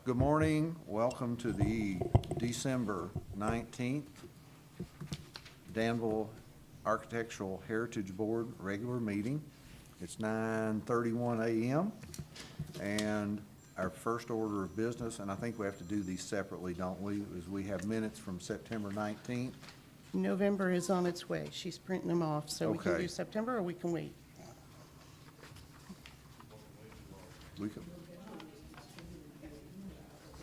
Good morning. Welcome to the December 19th Danville Architectural Heritage Board regular meeting. It's 9:31 a.m. and our first order of business, and I think we have to do these separately, don't we, is we have minutes from September 19th. November is on its way. She's printing them off, so we can Okay. do September or we can wait. We can,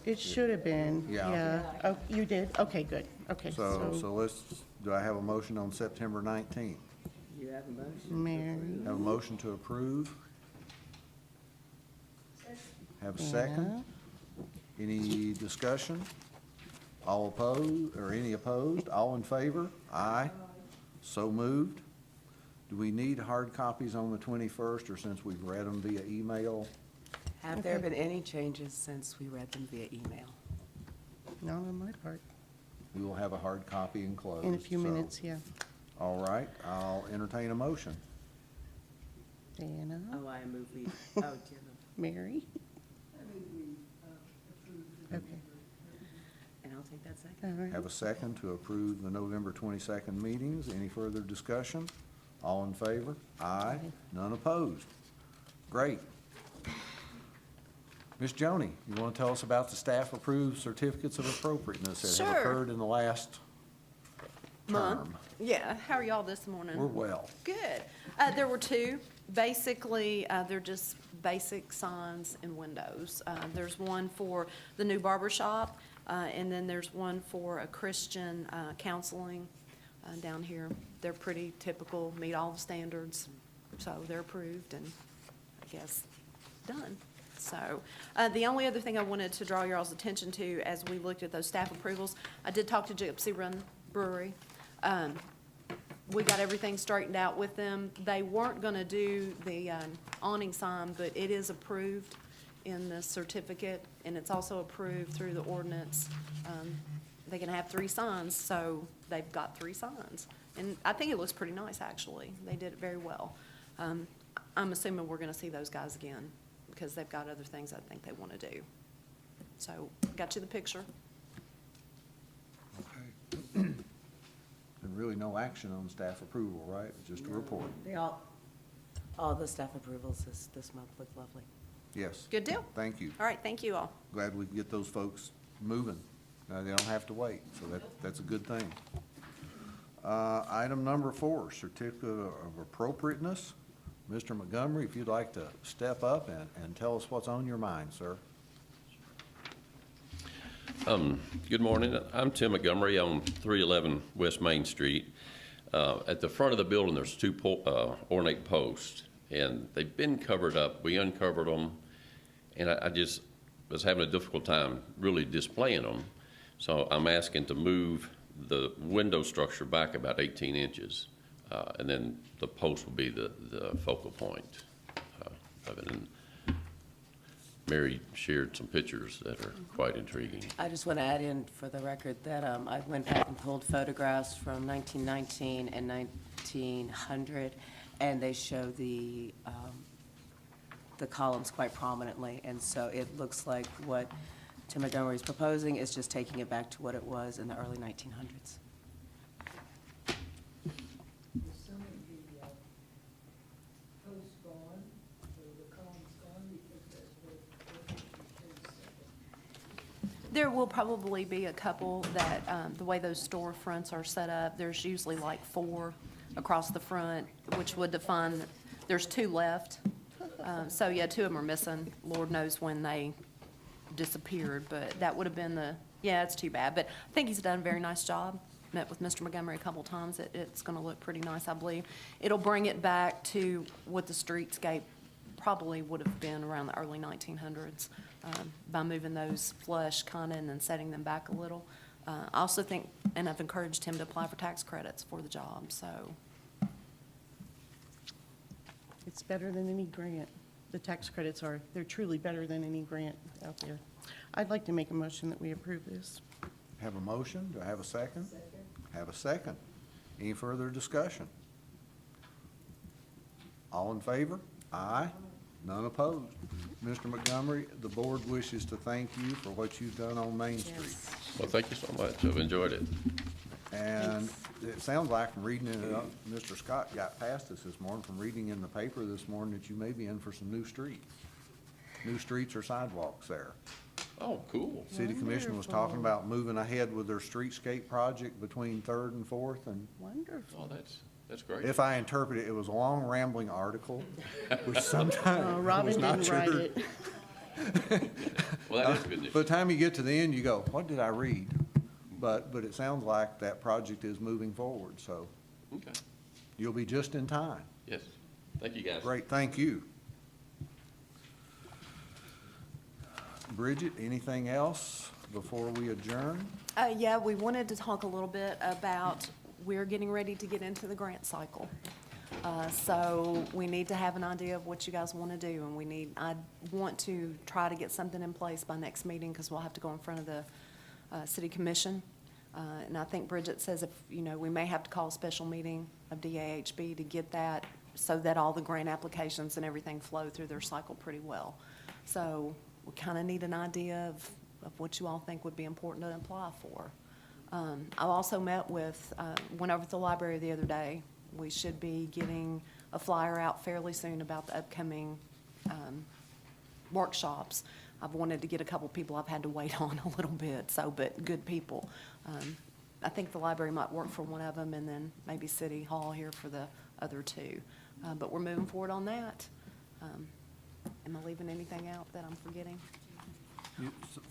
It should have been. Yeah. Oh, you did? Okay, good. Okay, so so let's, do I have a motion on September 19th? You have a motion? Mary, Have a motion to approve? Have a second? Any discussion? All opposed, or any opposed? All in favor? Aye. So moved. Do we need hard copies on the 21st, or since we've read them via email? Have there been any changes since we read them via email? not on my part. We will have a hard copy enclosed. In a few so- minutes, yeah. All right, I'll entertain a motion. Dana, Oh, I move we, Jim. Mary? Okay, And I'll take that all second. right. Have a second to approve the November 22nd meetings. Any further discussion? All in favor? Aye. None opposed. Great. Ms. Joni, you want to tell us about the staff-approved certificates of appropriateness that have Sure. occurred in the last Month. term? Yeah, how are y'all this morning? We're well. Good. There were two. Basically, they're just basic signs and windows. There's one for the new barber shop, and then there's one for a Christian counseling down here. They're pretty typical, meet all the standards, so they're approved and, I guess, done. So, the only other thing I wanted to draw y'all's attention to as we looked at those staff approvals, I did talk to Gypsy Run Brewery. We got everything straightened out with them. They weren't gonna do the awning sign, but it is approved in the certificate, and it's also approved through the ordinance. They can have 3 signs, so they've got 3 signs. And I think it looks pretty nice, actually. They did it very well. I'm assuming we're gonna see those guys again, because they've got other things I think they wanna do. So, got you the picture. Okay. And really no action on staff approval, right? Just a report. They all the staff approvals this month look lovely. Yes. Good deal. Thank you. All right, thank you all. Glad we can get those folks moving. Now, they don't have to wait, so that's a good thing. Item number 4, certificate of appropriateness. Mr. Montgomery, if you'd like to step up and tell us what's on your mind, sir. Good morning. I'm Tim Montgomery on 311 West Main Street. At the front of the building, there's 2 ornate posts, and they've been covered up. We uncovered them, and I just was having a difficult time really displaying them. So I'm asking to move the window structure back about 18 inches, and then the post will be the focal point of it. And Mary shared some pictures that are quite intriguing. I just want to add in for the record that I went back and pulled photographs from 1919 and 1900, and they show the columns quite prominently. And so it looks like what Tim Montgomery is proposing is just taking it back to what it was in the early 1900s. There will probably be a couple that, the way those storefronts are set up, there's usually like 4 across the front, which would define, there's 2 left. So, yeah, 2 of them are missing. Lord knows when they disappeared, but that would have been yeah, it's too bad. But I think he's done a very nice job. Met with Mr. Montgomery a couple times. It's gonna look pretty nice, I believe. It'll bring it back to what the streetscape probably would have been around the early 1900s, by moving those flush kind of and then setting them back a little. I also think, and I've encouraged him to apply for tax credits for the job, so. It's better than any grant. The tax credits they're truly better than any grant out there. I'd like to make a motion that we approve this. Have a motion? Do I have a second? Second. Have a second. Any further discussion? All in favor? Aye. None opposed. Mr. Montgomery, the board wishes to thank you for what you've done on Main Street. Yes. Well, thank you so much. I've enjoyed it. And it sounds like from reading it, Mr. Scott got past us this morning, from reading in the paper this morning, that you may be in for some new streets or sidewalks there. Oh, cool. City Commission was talking about moving ahead with their streetscape project between Third and Fourth, and Wonderful. Oh, that's great. if I interpret it, it was a long rambling article, which sometimes Oh, was Robin not didn't write sure. it. Well, that is good news. By the time you get to the end, you go, what did I read? But it sounds like that project is moving forward, so Okay. you'll be just in time. Yes. Thank you, guys. Great, thank you. Bridget, anything else before we adjourn? Yeah, we wanted to talk a little bit about, we're getting ready to get into the grant cycle. So we need to have an idea of what you guys want to do, and I want to try to get something in place by next meeting, because we'll have to go in front of the city commission. And I think Bridget says we may have to call a special meeting of DAHB to get that, so that all the grant applications and everything flow through their cycle pretty well. So we kind of need an idea of what you all think would be important to apply for. I also went over to the library the other day. We should be getting a flyer out fairly soon about the upcoming workshops. I've wanted to get a couple people I've had to wait on a little bit, but good people. I think the library might work for one of them, and then maybe City Hall here for the other two. But we're moving forward on that. Am I leaving anything out that I'm forgetting?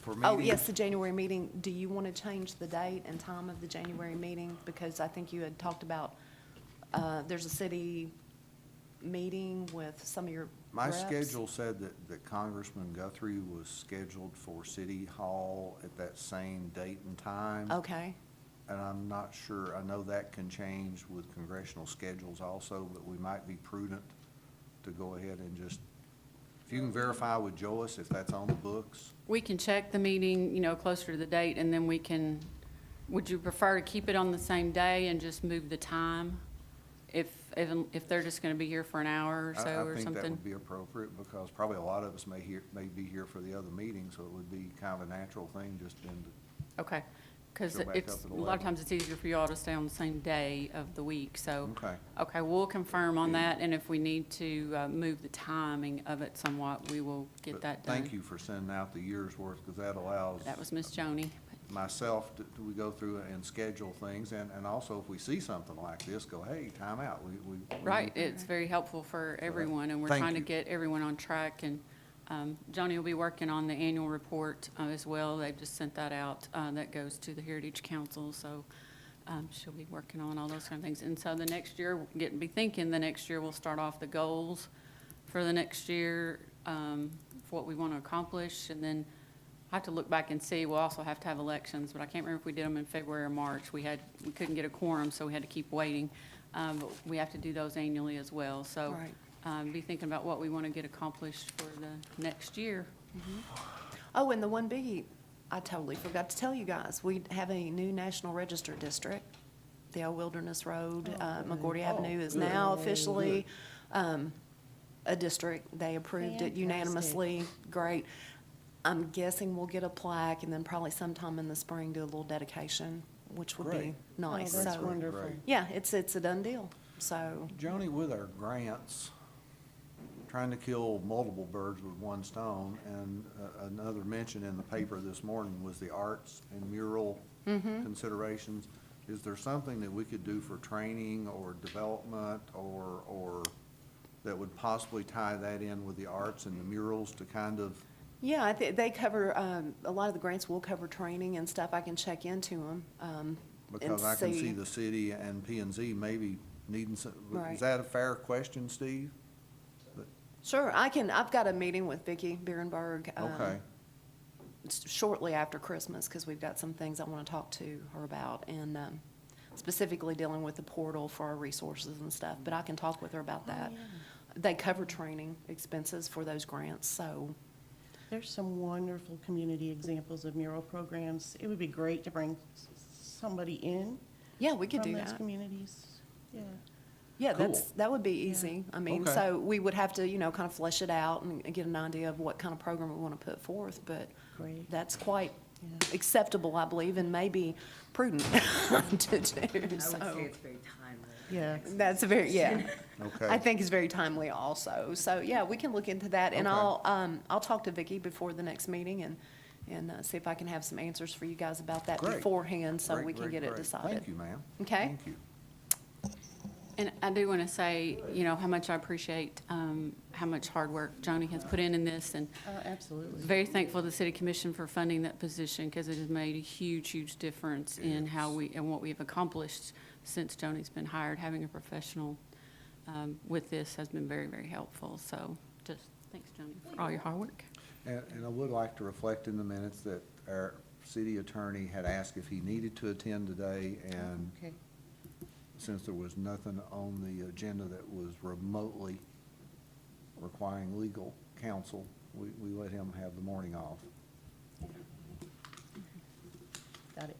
For Oh, meetings? yes, the January meeting. Do you want to change the date and time of the January meeting? Because I think you had talked about, there's a city meeting with some of your My reps. schedule said that Congressman Guthrie was scheduled for City Hall at that same date and time. Okay. And I'm not sure, I know that can change with congressional schedules also, but we might be prudent to go ahead and just, if you can verify with Joyce if that's on the books. We can check the meeting, closer to the date, and then would you prefer to keep it on the same day and just move the time? If they're just gonna be here for an hour or so I or think that something? would be appropriate, because probably a lot of us may be here for the other meeting, so it would be kind of a natural thing just then to. Okay, because Go back it's, up at a lot 11. of times it's easier for you all to stay on the same day of the week, so. Okay. Okay, we'll confirm on that, and if we need to move the timing of it somewhat, we will get But that done. Thank you for sending out the year's worth, because that allows That was Miss Joni. myself to we go through and schedule things, and also if we see something like this, go, hey, time out. We Right, it's very helpful for everyone, and we're Thank trying to you. get everyone on track, and Joni will be working on the annual report as well. They've just sent that out. That goes to the Heritage Council, so she'll be working on all those kind of things. And so the next year, the next year we'll start off the goals for the next year, for what we want to accomplish, and then I have to look back and see. We'll also have to have elections, but I can't remember if we did them in February or March. We couldn't get a quorum, so we had to keep waiting. But we have to do those annually as well, so. Right. Be thinking about what we want to get accomplished for the next year. Oh, and the one biggie, I totally forgot to tell you guys, we have a new National Register district. The old Wilderness Road, McGordy Avenue is now officially a district. They approved it unanimously. Great. I'm guessing we'll get a plaque, and then probably sometime in the spring do a little dedication, which would be Great. nice. Oh, that's So, wonderful. Great. yeah, it's a done deal. So, Joni, with our grants, trying to kill multiple birds with one stone, and another mention in the paper this morning was the arts and mural considerations. Is there something that we could do for training or development, or that would possibly tie that in with the arts and the murals to kind of? yeah, they cover, a lot of the grants will cover training and stuff. I can check into them. Because I can see the city and P and Z maybe needing some, Right. is that a fair question, Steve? Sure, I've got a meeting with Vicki Bierenberg. Okay, Shortly after Christmas, because we've got some things I want to talk to her about, and specifically dealing with the portal for our resources and stuff, but I can talk with her about that. They cover training expenses for those grants, so, There's some wonderful community examples of mural programs. It would be great to bring somebody in yeah, we could from do those that. communities. Yeah. Yeah, Cool. that would be easy. I mean, Okay. so we would have to, kind of flesh it out and get an idea of what kind of program we want to put forth, but Great. that's quite Yeah. acceptable, I believe, and maybe prudent to do, I would so. say it's very timely. Yeah. That's yeah. Okay. I think it's very timely also. So, yeah, we can look into that, and Okay. I'll talk to Vicki before the next meeting and see if I can have some answers for you guys about that Great. beforehand, so Great, we can great, get it great. decided. Thank you, ma'am. Okay. Thank you. And I do want to say, how much I appreciate how much hard work Joni has put in this, and Absolutely. very thankful to the City Commission for funding that position, because it has made a huge, huge difference in how and what we've accomplished since Joni's been hired. Having a professional with this has been very, very helpful. So just thanks, Joni, for all your hard work. And I would like to reflect in the minutes that our city attorney had asked if he needed to attend today, and Okay. since there was nothing on the agenda that was remotely requiring legal counsel, we let him have the morning off. Got it.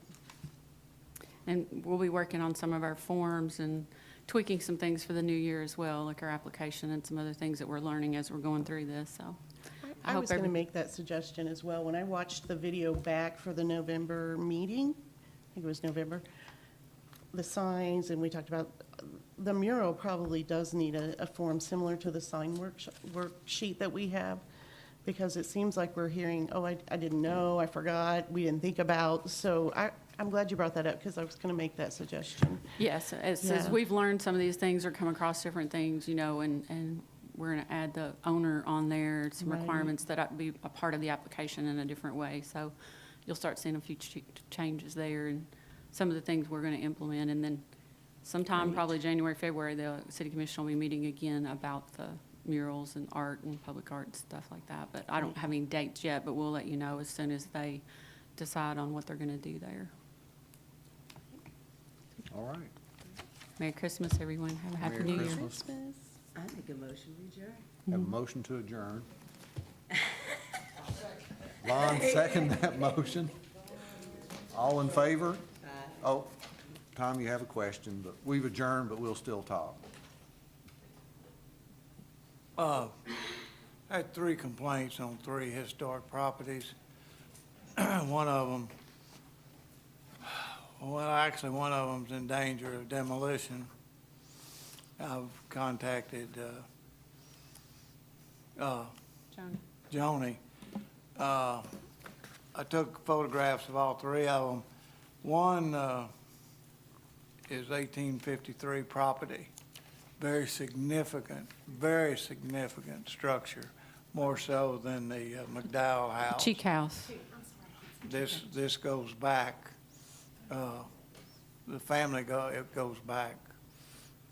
And we'll be working on some of our forms and tweaking some things for the new year as well, like our application and some other things that we're learning as we're going through this, so. I hope was going to every- make that suggestion as well. When I watched the video back for the November meeting, I think it was November, the signs, and we talked about, the mural probably does need a form similar to the sign worksheet that we have, because it seems like we're hearing, oh, I didn't know, I forgot, we didn't think about. So I'm glad you brought that up, because I was going to make that suggestion. Yes, as Yeah. we've learned some of these things or come across different things, and we're going to add the owner on there, some Right. requirements that ought to be a part of the application in a different way. So you'll start seeing a few changes there and some of the things we're going to implement. And then sometime, Great. probably January, February, the city commission will be meeting again about the murals and art and public art and stuff like that. But I don't have any dates yet, but we'll let you know as soon as they decide on what they're going to do there. All right. Merry Christmas, everyone. Have a happy Merry New Year. Christmas. I make a motion, we adjourn. Have a motion to adjourn. Lon, second that motion. All in favor? Oh, Tom, you have a question, but we've adjourned, but we'll still talk. I had 3 complaints on 3 historic properties. One of them, one of them's in danger of demolition. I've contacted Joan. Joni. I took photographs of all 3 of them. One is 1853 property, very significant structure, more so than the McDowell house. Cheek House. This goes back, the family it goes back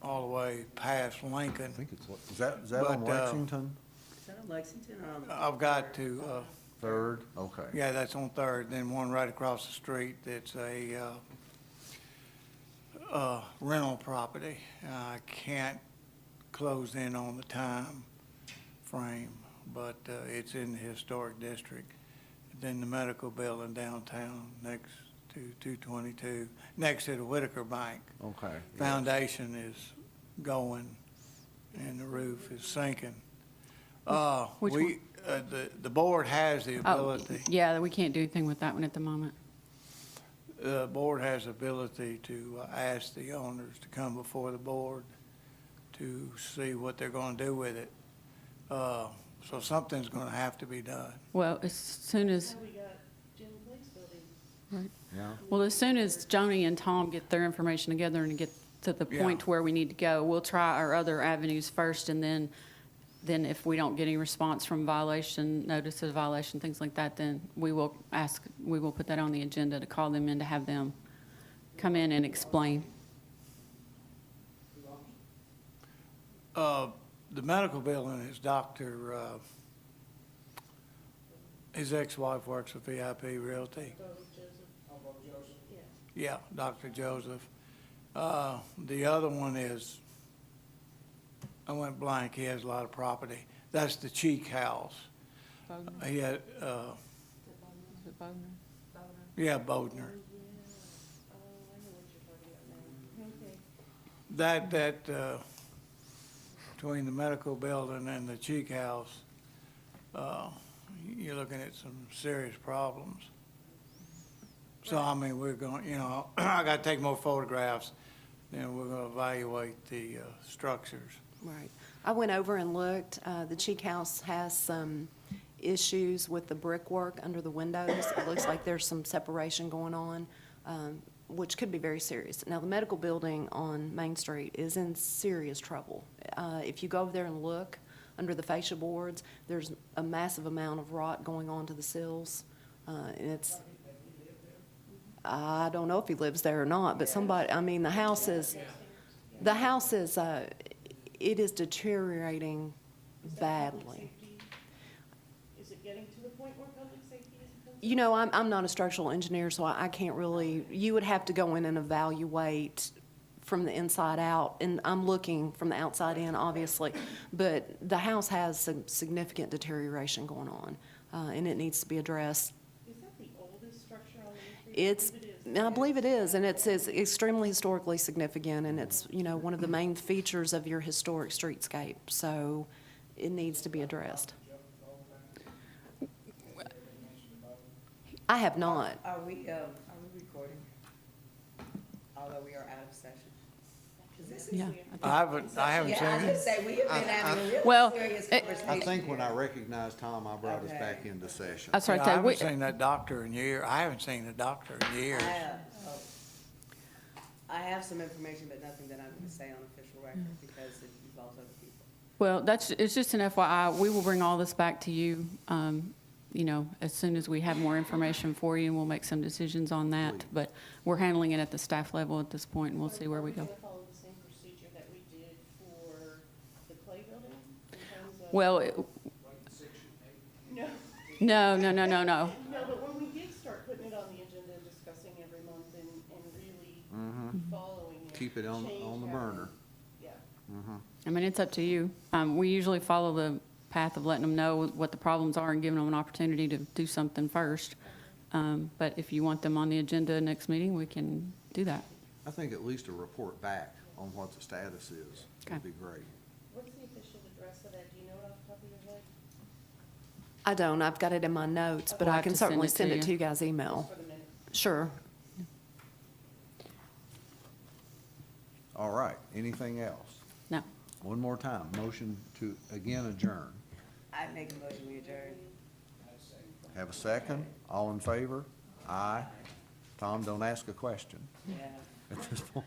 all the way past Lincoln. I think it's, is that on But, Lexington? Is that on Lexington or on the? I've got to, Third? Okay. yeah, that's on Third, then one right across the street that's a rental property. I can't close in on the time frame, but it's in the historic district. Then the medical building downtown next to 222, next to the Whitaker Bank. Okay. Foundation is going and the roof is sinking. Which We, the board has the Oh, ability, yeah, we can't do anything with that one at the moment. the board has the ability to ask the owners to come before the board to see what they're gonna do with it. So something's gonna have to be done. Well, as soon as, We got Jim Blake's building. Yeah. well, as soon as Joni and Tom get their information together and get to the point Yeah. where we need to go, we'll try our other avenues first, and then if we don't get any response from violation, notice of violation, things like that, then we will put that on the agenda to call them in to have them come in and explain. The medical building is his ex-wife works with VIP Realty. Yeah, Dr. Joseph. The other one is, I went blank, he has a lot of property. That's the Cheek House. He had, yeah, Bodner. between the medical building and the Cheek House, you're looking at some serious problems. So, I mean, we're going, you know, I gotta take more photographs, then we're gonna evaluate the structures. Right. I went over and looked. The Cheek House has some issues with the brickwork under the windows. It looks like there's some separation going on, which could be very serious. Now, the medical building on Main Street is in serious trouble. If you go over there and look under the fascia boards, there's a massive amount of rot going on to the sills. And it's, I don't know if he lives there or not, but somebody, I mean, the house is, it is deteriorating badly. Is it getting to the point where public safety is a concern? You know, I'm not a structural engineer, so I can't really, you would have to go in and evaluate from the inside out, and I'm looking from the outside in, obviously, but the house has some significant deterioration going on, and it needs to be addressed. Is that the oldest structure on Main Street? I believe it is, and it's extremely historically significant, and it's, you know, one of the main features of your historic streetscape, so it needs to be addressed. I have not. Are we recording? Although we are out of session? 'Cause this is- Yeah. I haven't Yeah, I seen was it. gonna say, we have been having a really Well, serious it- conversation. I think when I here. recognized Tom, I brought us Okay. back into session. That's right. I so haven't we- seen that doctor in years. I haven't seen the doctor in years. I have some information, but nothing that I'm gonna say on official record because it involves other people. Well, it's just an FYI. We will bring all this back to you, you know, as soon as we have more information for you, and we'll make some decisions on that. But we're handling it at the staff level at this point, and we'll see where we go. Are we gonna follow the same procedure that we did for the Clay building in terms of? Well, No. no. No, but when we did start putting it on the agenda, discussing every month and really following it. Keep it on the change burner. Yeah. I mean, it's up to you. We usually follow the path of letting them know what the problems are and giving them an opportunity to do something first. But if you want them on the agenda next meeting, we can do that. I think at least a report back on what the status is Okay. would be great. What's the official address of that? Do you know it off the top of your head? I don't, I've got it in my notes, but We'll I have can to send certainly it to send it you. to you guys' email. For the minute. Sure. All right, anything else? No. One more time, motion to again adjourn. I make a motion, we adjourn. Have a second? All in favor? Aye. Tom, don't ask a question Yeah. at this point.